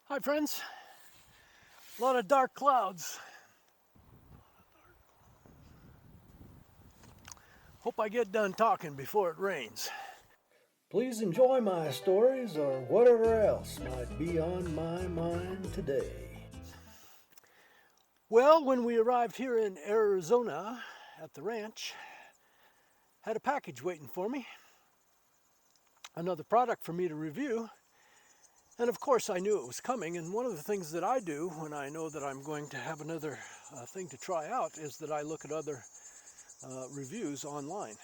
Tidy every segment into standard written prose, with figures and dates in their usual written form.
Hi friends, a lot of dark clouds. Hope I get done talking before it rains. Please enjoy my stories or whatever else might be on my mind today. Well, when we arrived here in Arizona at the ranch, had a package waiting for me. Another product for me to review. And of course I knew it was coming, and one of the things that I do when I know that I'm going to have another thing to try out is that I look at other reviews online.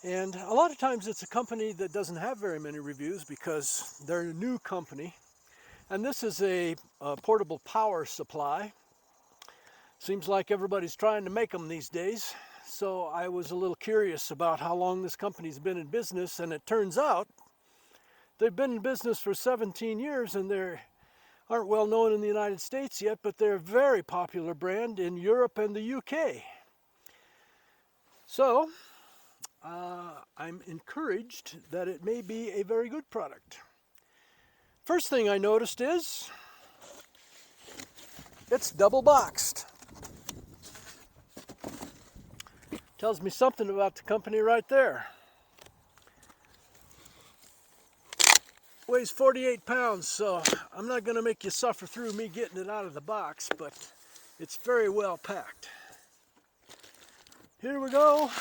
And a lot of times it's a company that doesn't have very many reviews because they're a new company. And this is a portable power supply. Seems like everybody's trying to make them these days. So I was a little curious about how long this company's been in business, and it turns out they've been in business for 17 years and they aren't well known in the United States yet, but they're a very popular brand in Europe and the UK. So I'm encouraged that it may be a very good product. First thing I noticed is it's double boxed. Tells me something about the company right there. Weighs 48 pounds, so I'm not going to make you suffer through me getting it out of the box, but it's very well packed. Here we go.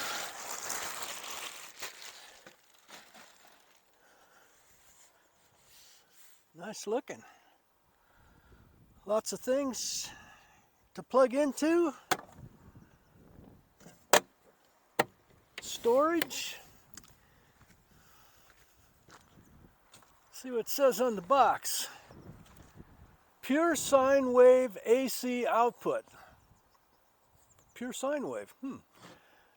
Nice looking. Lots of things to plug into. Storage. See what it says on the box. Pure sine wave AC output. Pure sine wave.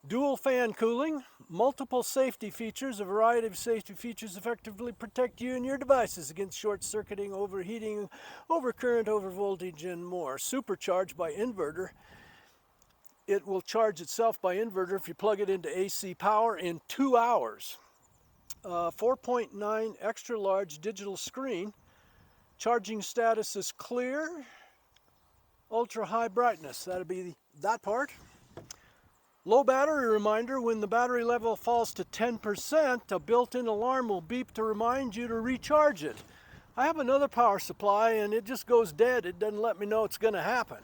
Dual fan cooling, multiple safety features. A variety of safety features effectively protect you and your devices against short-circuiting, overheating, overcurrent, overvoltage, and more. Supercharged by inverter. It will charge itself by inverter if you plug it into AC power in 2 hours. 4.9 extra large digital screen. Charging status is clear. Ultra high brightness. That'll be that part. Low battery reminder. When the battery level falls to 10%, a built-in alarm will beep to remind you to recharge it. I have another power supply and it just goes dead. It doesn't let me know it's going to happen.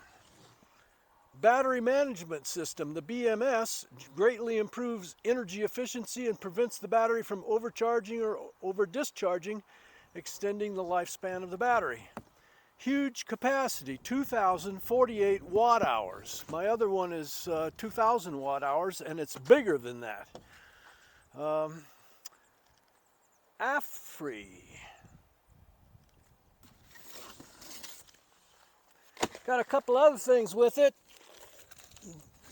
Battery management system. The BMS greatly improves energy efficiency and prevents the battery from overcharging or over-discharging, extending the lifespan of the battery. Huge capacity, 2,048 watt hours. My other one is 2,000 watt hours, and it's bigger than that. AFERY. Got a couple other things with it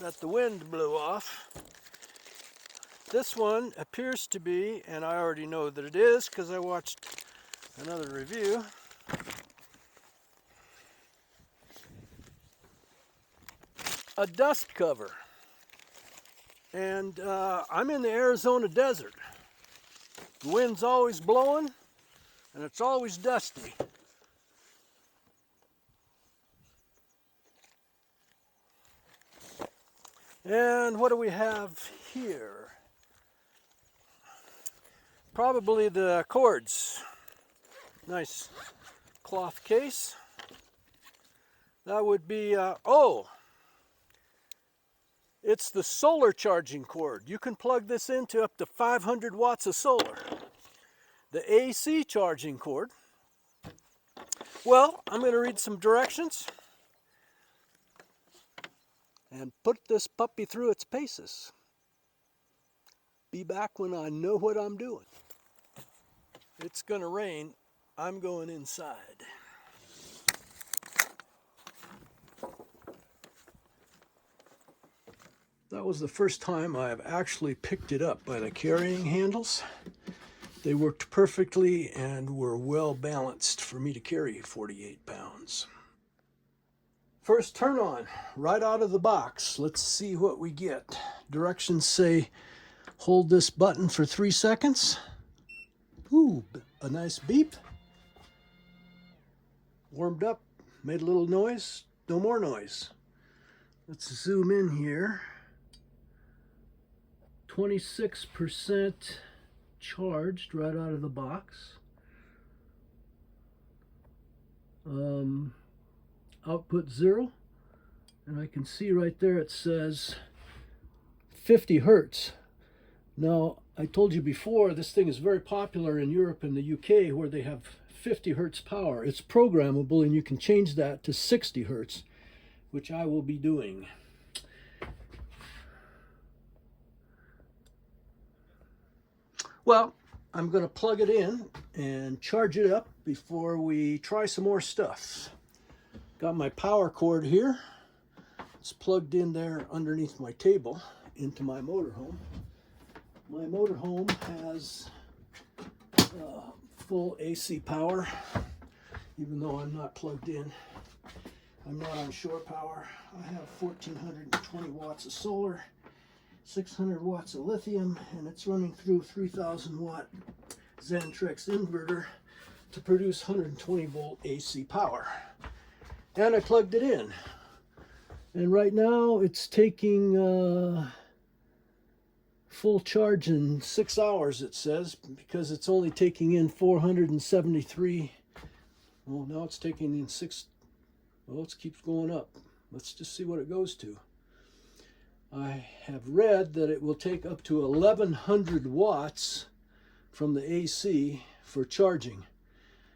that the wind blew off. This one appears to be, and I already know that it is because I watched another review. A dust cover. And I'm in the Arizona desert. The wind's always blowing and it's always dusty. And what do we have here? Probably the cords. Nice cloth case. That would be, it's the solar charging cord. You can plug this into up to 500 watts of solar. The AC charging cord. Well, I'm going to read some directions and put this puppy through its paces. Be back when I know what I'm doing. It's going to rain. I'm going inside. That was the first time I've actually picked it up by the carrying handles. They worked perfectly and were well balanced for me to carry 48 pounds. First turn on, right out of the box. Let's see what we get. Directions say hold this button for 3 seconds. Ooh, a nice beep. warmed up, made a little noise, no more noise. Let's zoom in here. 26% charged right out of the box. Output 0, and I can see right there it says 50 hertz. Now, I told you before, this thing is very popular in Europe and the UK, where they have 50 hertz power. It's programmable, and you can change that to 60 hertz, which I will be doing. Well, I'm going to plug it in and charge it up before we try some more stuff. Got my power cord here. It's plugged in there underneath my table into my motorhome. My motorhome has full AC power, even though I'm not plugged in. I'm not on shore power. I have 1,420 watts of solar, 600 watts of lithium, and it's running through 3,000 watt Xantrex inverter to produce 120 volt AC power. And I plugged it in. And right now it's taking full charge in 6 hours, it says, because it's only taking in 473. Well, now it's taking in 6. Well, it keeps going up. Let's just see what it goes to. I have read that it will take up to 1,100 watts from the AC for charging.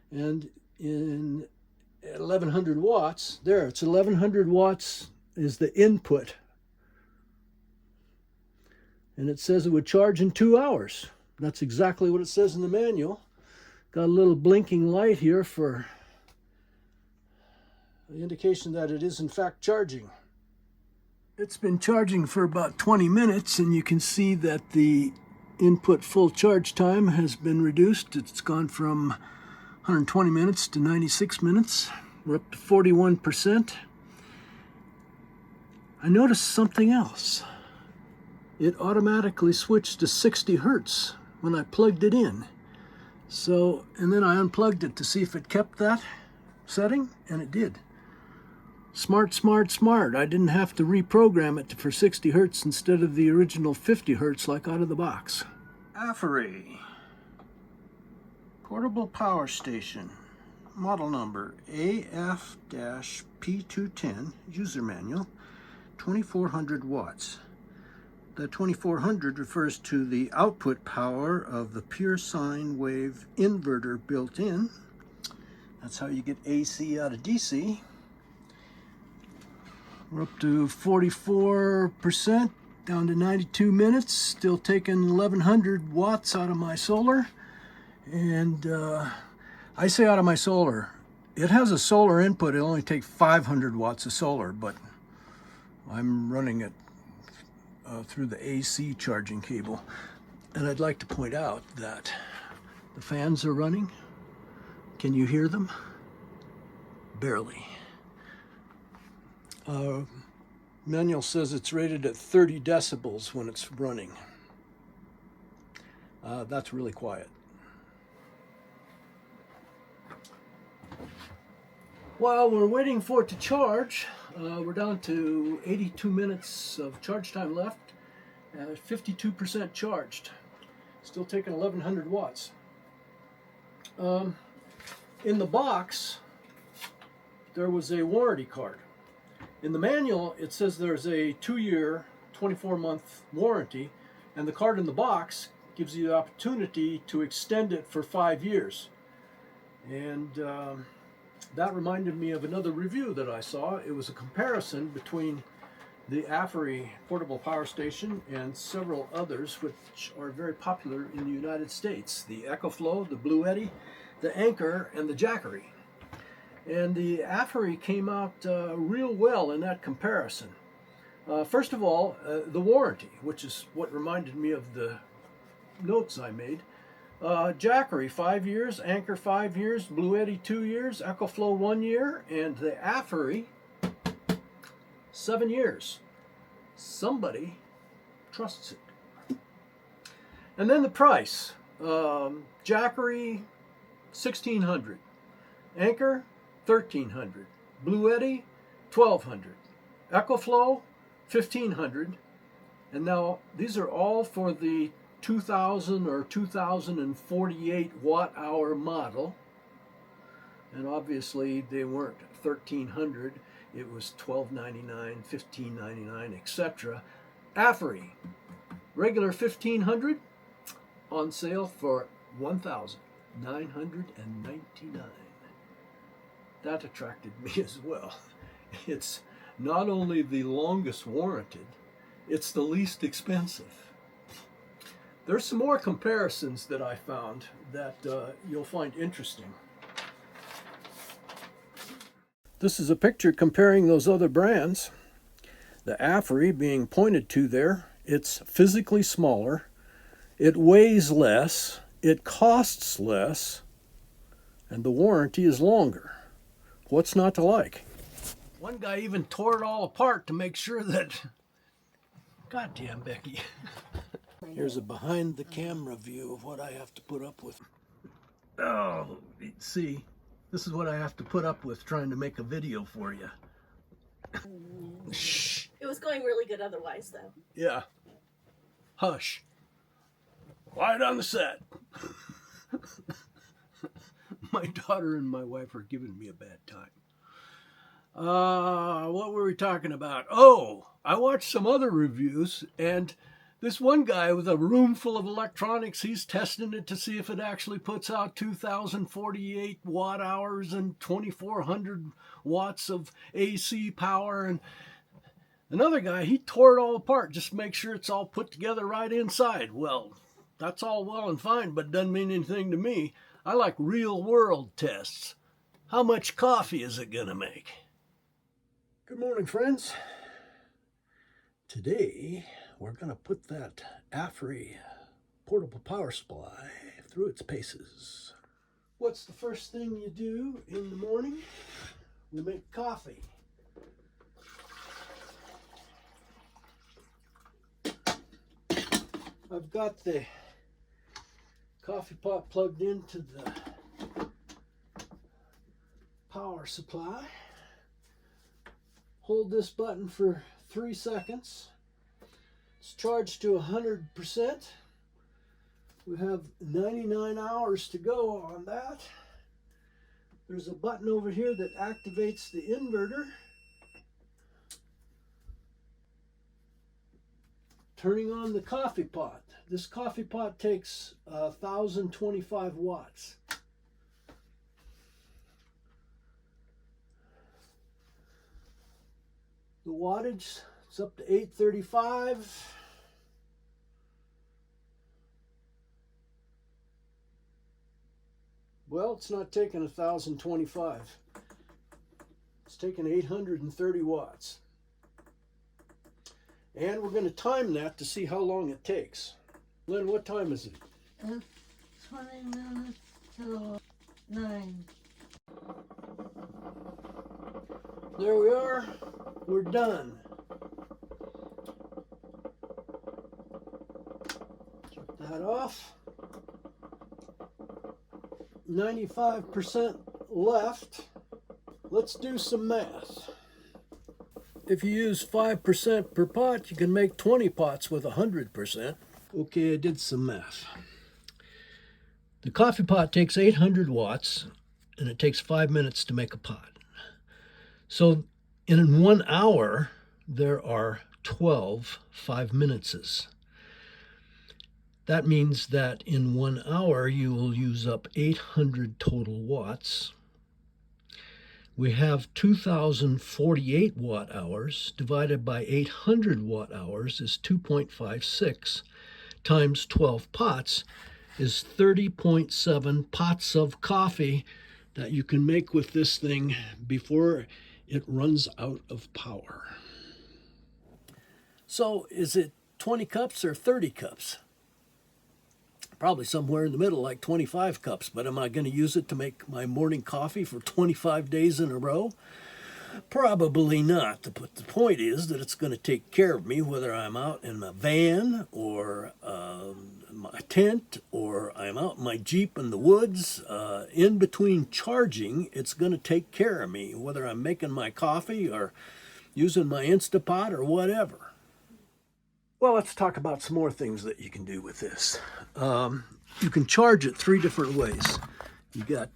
And in 1,100 watts, there, it's 1,100 watts is the input. And it says it would charge in 2 hours. That's exactly what it says in the manual. Got a little blinking light here for the indication that it is in fact charging. It's been charging for about 20 minutes, and you can see that the input full charge time has been reduced. It's gone from 120 minutes to 96 minutes. We're up to 41%. I noticed something else. It automatically switched to 60 hertz when I plugged it in. So, and then I unplugged it to see if it kept that setting, and it did. Smart, smart, smart. I didn't have to reprogram it for 60 hertz instead of the original 50 hertz like out of the box. AFERY Portable Power Station. Model number AF-P210, user manual, 2400 watts. The 2400 refers to the output power of the pure sine wave inverter built in. That's how you get AC out of DC. We're up to 44%, down to 92 minutes, still taking 1,100 watts out of my solar. And I say out of my solar, it has a solar input. It'll only take 500 watts of solar, but I'm running it through the AC charging cable. And I'd like to point out that the fans are running. Can you hear them? Barely. Manual says it's rated at 30 decibels when it's running. That's really quiet. While we're waiting for it to charge, we're down to 82 minutes of charge time left, 52% charged. Still taking 1,100 watts. In the box, there was a warranty card. In the manual, it says there's a 2-year, 24-month warranty, and the card in the box gives you the opportunity to extend it for 5 years. And that reminded me of another review that I saw. It was a comparison between the AFERY portable power station and several others which are very popular in the United States. The EcoFlow, the Blue Eddy, the Anchor, and the Jackery. And the AFERY came out real well in that comparison. First of all, the warranty, which is what reminded me of the notes I made. Jackery 5 years, Anchor 5 years, Blue Eddy 2 years, EcoFlow 1 year, and the AFERY 7 years. Somebody trusts it. And then the price. Jackery $1,600, Anchor $1,300. Blue Eddy, $1,200. EcoFlow, $1,500. And now these are all for the 2000 or 2048 watt-hour model. And obviously they weren't $1,300. It was $1,299, $1,599, etc. AFERY, regular $1,500, on sale for $1,999. That attracted me as well. It's not only the longest warranted, it's the least expensive. There's some more comparisons that I found that you'll find interesting. This is a picture comparing those other brands. The AFERY being pointed to there, it's physically smaller, it weighs less, it costs less, and the warranty is longer. What's not to like? One guy even tore it all apart to make sure that... Goddamn, Becky. Here's a behind the camera view of what I have to put up with. Oh, see, this is what I have to put up with trying to make a video for you. Shh. It was going really good otherwise, though. Yeah. Hush. Quiet on the set. My daughter and my wife are giving me a bad time. What were we talking about? Oh, I watched some other reviews, and this one guy with a room full of electronics, he's testing it to see if it actually puts out 2,048 watt hours and 2,400 watts of AC power. And another guy, he tore it all apart just to make sure it's all put together right inside. Well, that's all well and fine, but doesn't mean anything to me. I like real world tests. How much coffee is it gonna make? Good morning, friends. Today, we're gonna put that AFERY portable power supply through its paces. What's the first thing you do in the morning? We make coffee. I've got the coffee pot plugged into the power supply. Hold this button for 3 seconds. It's charged to 100%. We have 99 hours to go on that. There's a button over here that activates the inverter. Turning on the coffee pot. This coffee pot takes 1,025 watts. The wattage, it's up to 835. Well, it's not taking 1,025. It's taking 830 watts. And we're going to time that to see how long it takes. Lynn, what time is it? 20 minutes till 9. There we are. We're done. Shut that off. 95% left. Let's do some math. If you use 5% per pot, you can make 20 pots with 100%. Okay, I did some math. The coffee pot takes 800 watts, and it takes 5 minutes to make a pot. So in 1 hour, there are 12 5-minuteses. That means that in 1 hour, you will use up 800 total watts. We have 2,048 watt hours divided by 800 watt hours is 2.56 times 12 pots is 30.7 pots of coffee that you can make with this thing before it runs out of power. So is it 20 cups or 30 cups? Probably somewhere in the middle, like 25 cups. But am I going to use it to make my morning coffee for 25 days in a row? Probably not. But the point is that it's going to take care of me whether I'm out in a van or my tent or I'm out in my Jeep in the woods, in between charging, it's going to take care of me, whether I'm making my coffee or using my Instapot or whatever. Well, let's talk about some more things that you can do with this. You can charge it 3 different ways. You got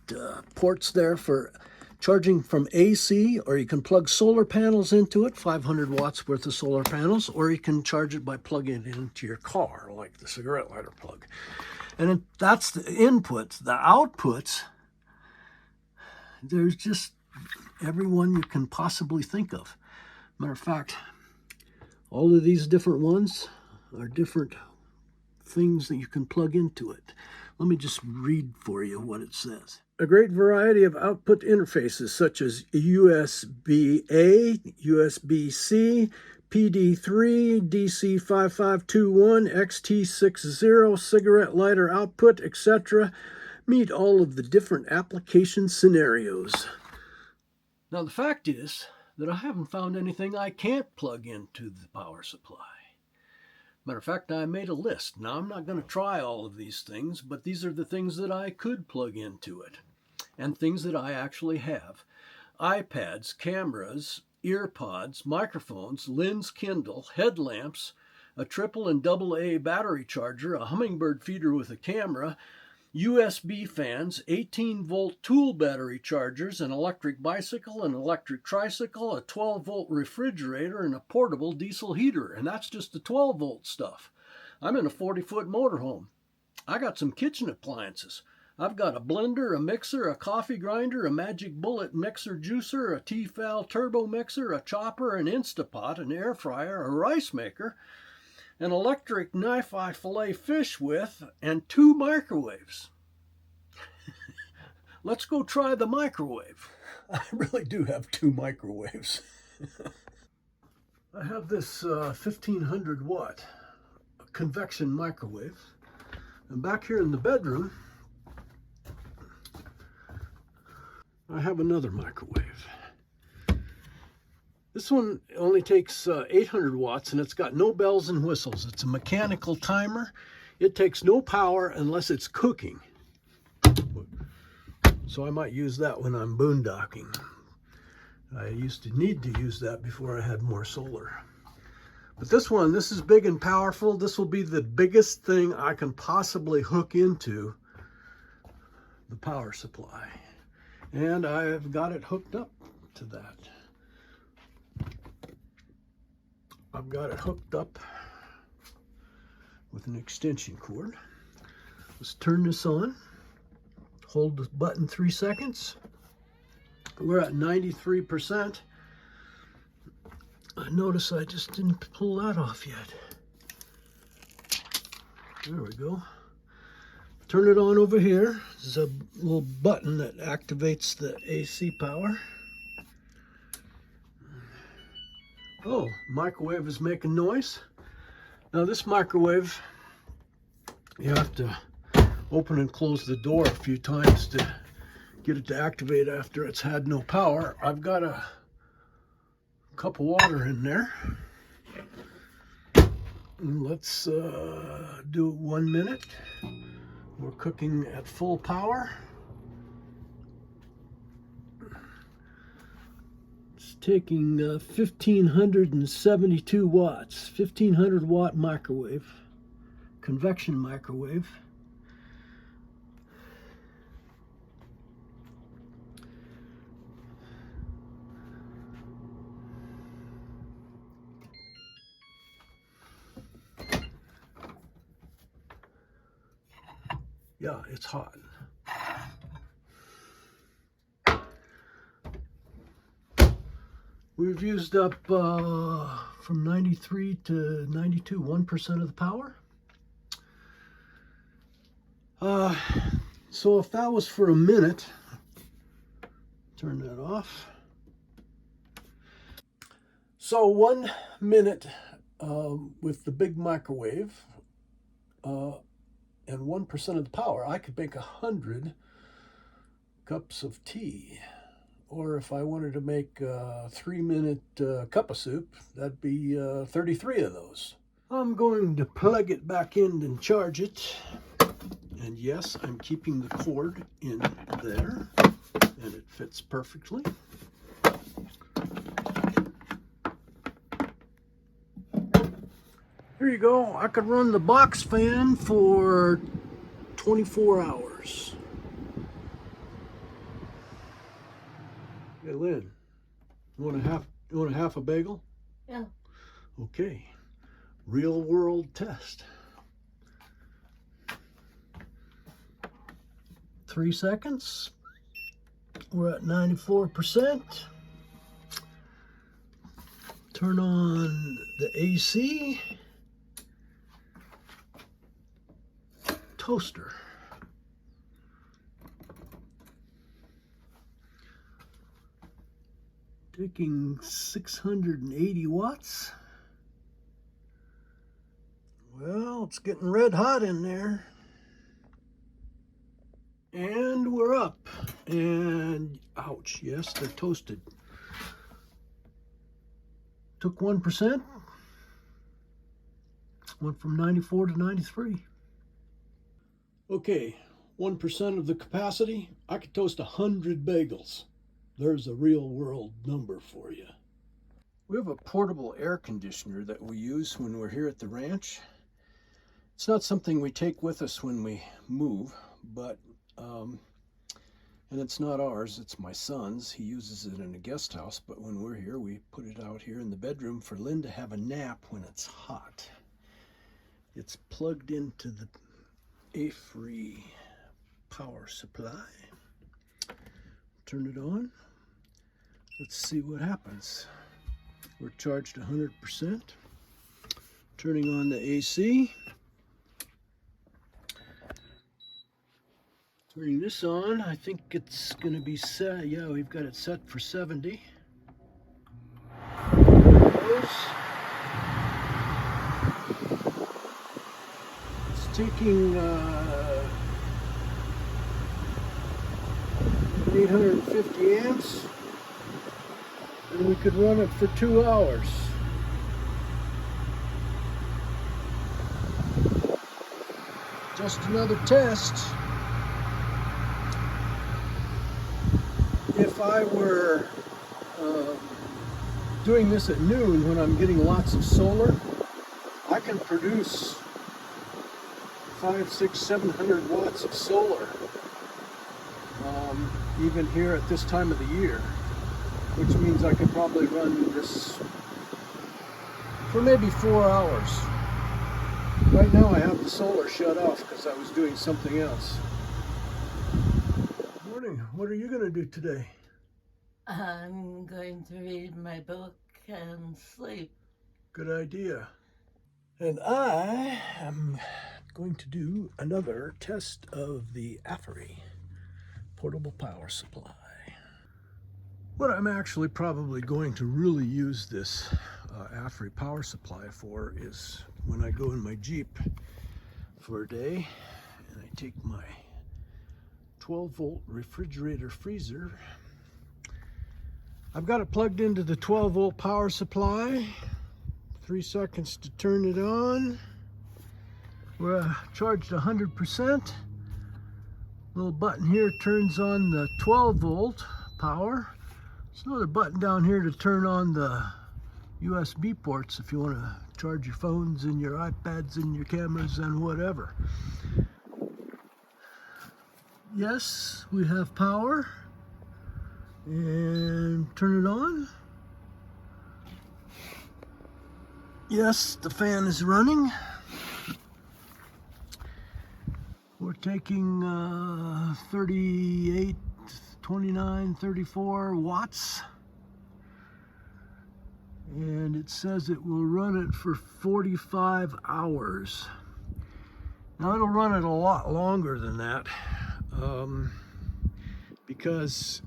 ports there for charging from AC, or you can plug solar panels into it, 500 watts worth of solar panels, or you can charge it by plugging it into your car, like the cigarette lighter plug. And that's the inputs. The outputs, there's just every one you can possibly think of. Matter of fact, all of these different ones are different things that you can plug into it. Let me just read for you what it says. A great variety of output interfaces such as USB-A, USB-C, PD3, DC5521, XT60, cigarette lighter output, etc. meet all of the different application scenarios. Now the fact is that I haven't found anything I can't plug into the power supply. Matter of fact, I made a list. Now, I'm not going to try all of these things, but these are the things that I could plug into it, and things that I actually have. iPads, cameras, ear pods, microphones, lens Kindle, headlamps, a triple and double A battery charger, a hummingbird feeder with a camera, USB fans, 18-volt tool battery chargers, an electric bicycle, an electric tricycle, a 12-volt refrigerator, and a portable diesel heater. And that's just the 12-volt stuff. I'm in a 40-foot motorhome. I got some kitchen appliances. I've got a blender, a mixer, a coffee grinder, a Magic Bullet mixer juicer, a Tefal turbo mixer, a chopper, an Instapot, an air fryer, a rice maker, an electric knife I fillet fish with, and 2 microwaves. Let's go try the microwave. I really do have 2 microwaves. I have this 1500 watt convection microwave. And back here in the bedroom, I have another microwave. This one only takes 800 watts and it's got no bells and whistles. It's a mechanical timer. It takes no power unless it's cooking. So I might use that when I'm boondocking. I used to need to use that before I had more solar. But this one, this is big and powerful. This will be the biggest thing I can possibly hook into the power supply. And I've got it hooked up to that. I've got it hooked up with an extension cord. Let's turn this on. Hold the button 3 seconds. We're at 93%. I notice I just didn't pull that off yet. There we go. Turn it on over here. There's a little button that activates the AC power. Oh, microwave is making noise. Now this microwave, you have to open and close the door a few times to get it to activate after it's had no power. I've got a cup of water in there. And let's do it 1 minute. We're cooking at full power. It's taking 1572 watts, 1500 watt microwave, convection microwave. Yeah, it's hot. We've used up from 93 to 92, 1% of the power. So if that was for a minute, turn that off. So 1 minute with the big microwave and 1% of the power, I could make 100 cups of tea. Or if I wanted to make a 3-minute cup of soup, that'd be 33 of those. I'm going to plug it back in and charge it. And yes, I'm keeping the cord in there, and it fits perfectly. Here you go. I could run the box fan for 24 hours. Hey, Lynn, you want a half a bagel? Yeah. Okay. Real world test. 3 seconds. We're at 94%. Turn on the AC. Toaster. Taking 680 watts. Well, it's getting red hot in there. And we're up. And ouch, yes, they're toasted. Took 1%. Went from 94 to 93. Okay, 1% of the capacity. I could toast 100 bagels. There's a real world number for you. We have a portable air conditioner that we use when we're here at the ranch. It's not something we take with us when we move, but and it's not ours, it's my son's. He uses it in a guest house, but when we're here, we put it out here in the bedroom for Lynn to have a nap when it's hot. It's plugged into the AFERY power supply. Turn it on. Let's see what happens. We're charged 100%. Turning on the AC. Turning this on, I think it's going to be set. Yeah, we've got it set for 70. There it goes. It's taking 850 amps, and we could run it for 2 hours. Just another test. If I were doing this at noon when I'm getting lots of solar, I can produce 500, 600, 700 watts of solar even here at this time of the year, which means I could probably run this for maybe 4 hours. Right now I have the solar shut off because I was doing something else. Morning. What are you going to do today? I'm going to read my book and sleep. Good idea. And I am going to do another test of the AFERY portable power supply. What I'm actually probably going to really use this AFERY power supply for is when I go in my Jeep for a day and I take my 12-volt refrigerator freezer. I've got it plugged into the 12-volt power supply. 3 seconds to turn it on. We're charged 100%. Little button here turns on the 12-volt power. There's another button down here to turn on the USB ports if you want to charge your phones and your iPads and your cameras and whatever. Yes, we have power. And turn it on. Yes, the fan is running. We're taking 38, 29, 34 watts. And it says it will run it for 45 hours. Now it'll run it a lot longer than that because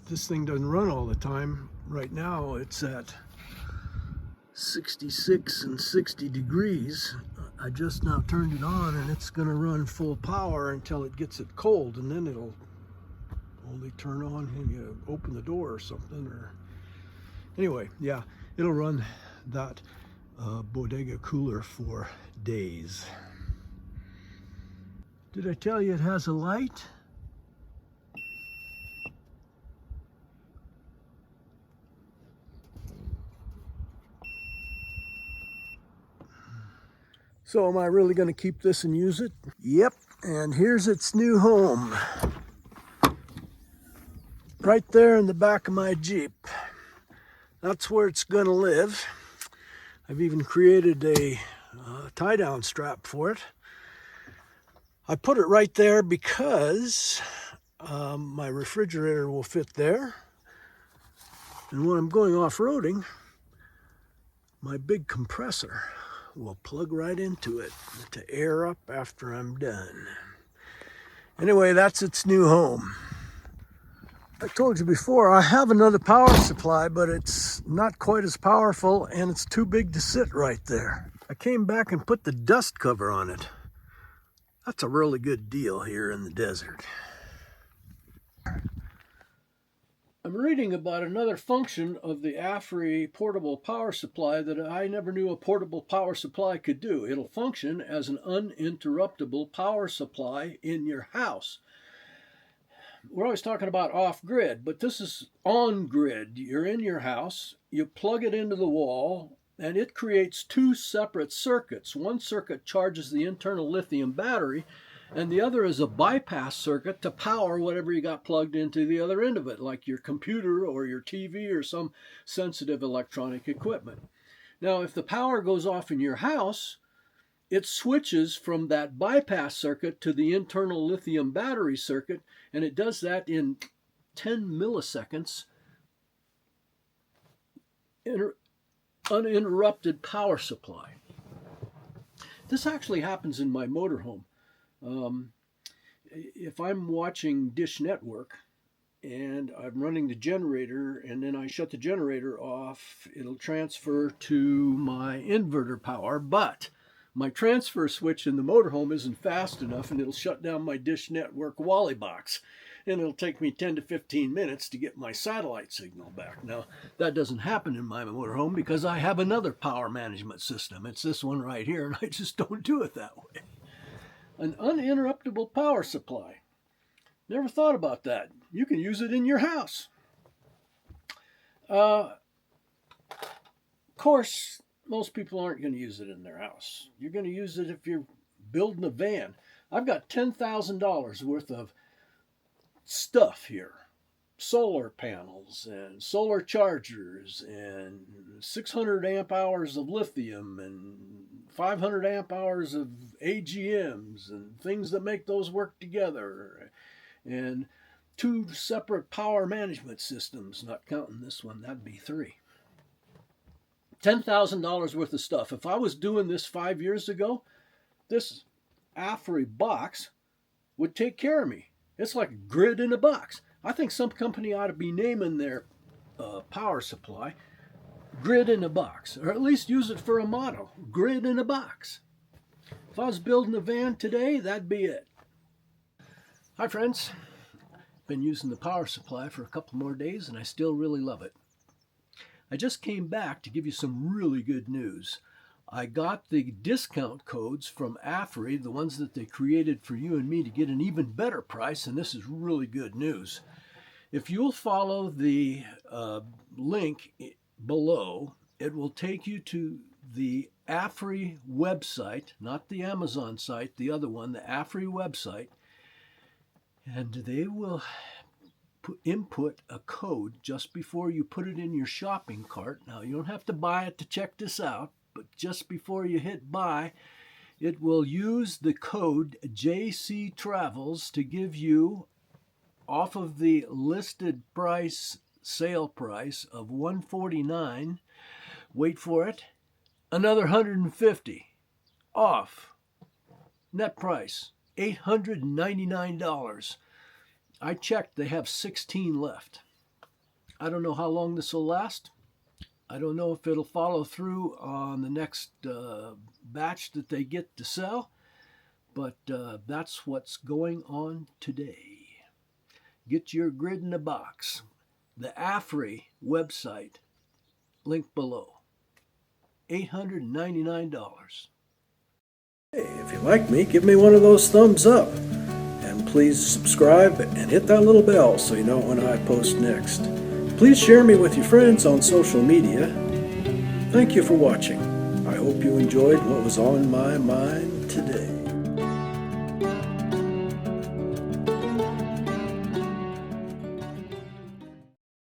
this thing doesn't run all the time. Right now it's at 66 and 60 degrees. I just now turned it on and it's going to run full power until it gets it cold, and then it'll only turn on when you open the door or something. Or anyway, yeah, it'll run that. bodega cooler for days. Did I tell you it has a light? So am I really going to keep this and use it? Yep, and here's its new home. Right there in the back of my Jeep. That's where it's going to live. I've even created a tie-down strap for it. I put it right there because my refrigerator will fit there. And when I'm going off-roading, my big compressor will plug right into it to air up after I'm done. Anyway, that's its new home. I told you before, I have another power supply, but it's not quite as powerful and it's too big to sit right there. I came back and put the dust cover on it. That's a really good deal here in the desert. I'm reading about another function of the AFERY portable power supply that I never knew a portable power supply could do. It'll function as an uninterruptible power supply in your house. We're always talking about off-grid, but this is on-grid. You're in your house, you plug it into the wall, and it creates two separate circuits. One circuit charges the internal lithium battery, and the other is a bypass circuit to power whatever you got plugged into the other end of it, like your computer or your TV or some sensitive electronic equipment. Now, if the power goes off in your house, it switches from that bypass circuit to the internal lithium battery circuit, and it does that in 10 milliseconds. Uninterrupted power supply. This actually happens in my motorhome. If I'm watching Dish Network and I'm running the generator and then I shut the generator off, it'll transfer to my inverter power, but my transfer switch in the motorhome isn't fast enough and it'll shut down my Dish Network Wally box. And it'll take me 10 to 15 minutes to get my satellite signal back. Now, that doesn't happen in my motorhome because I have another power management system. It's this one right here, and I just don't do it that way. An uninterruptible power supply. Never thought about that. You can use it in your house. Of course, most people aren't going to use it in their house. You're going to use it if you're building a van. I've got $10,000 worth of stuff here. Solar panels and solar chargers and 600 amp hours of lithium and 500 amp hours of AGMs and things that make those work together, and 2 separate power management systems, not counting this one, that'd be 3. $10,000 worth of stuff. If I was doing this 5 years ago, this AFERY box would take care of me. It's like a grid in a box. I think some company ought to be naming their power supply grid in a box, or at least use it for a motto, grid in a box. If I was building a van today, that'd be it. Hi friends, been using the power supply for a couple more days and I still really love it. I just came back to give you some really good news. I got the discount codes from AFERY, the ones that they created for you and me to get an even better price, and this is really good news. If you'll follow the link below, it will take you to the AFERY website, not the Amazon site, the other one, the AFERY website, and they will input a code just before you put it in your shopping cart. Now, you don't have to buy it to check this out, but just before you hit buy, it will use the code JCTravelS to give you, off of the listed price, sale price of $149, wait for it, another $150 off. Net price, $899. I checked, they have 16 left. I don't know how long this will last. I don't know if it'll follow through on the next batch that they get to sell, but that's what's going on today. Get your grid in a box. The AFERY website, link below. $899. Hey, if you like me, give me one of those thumbs up. And please subscribe and hit that little bell so you know when I post next. Please share me with your friends on social media. Thank you for watching. I hope you enjoyed what was on my mind today.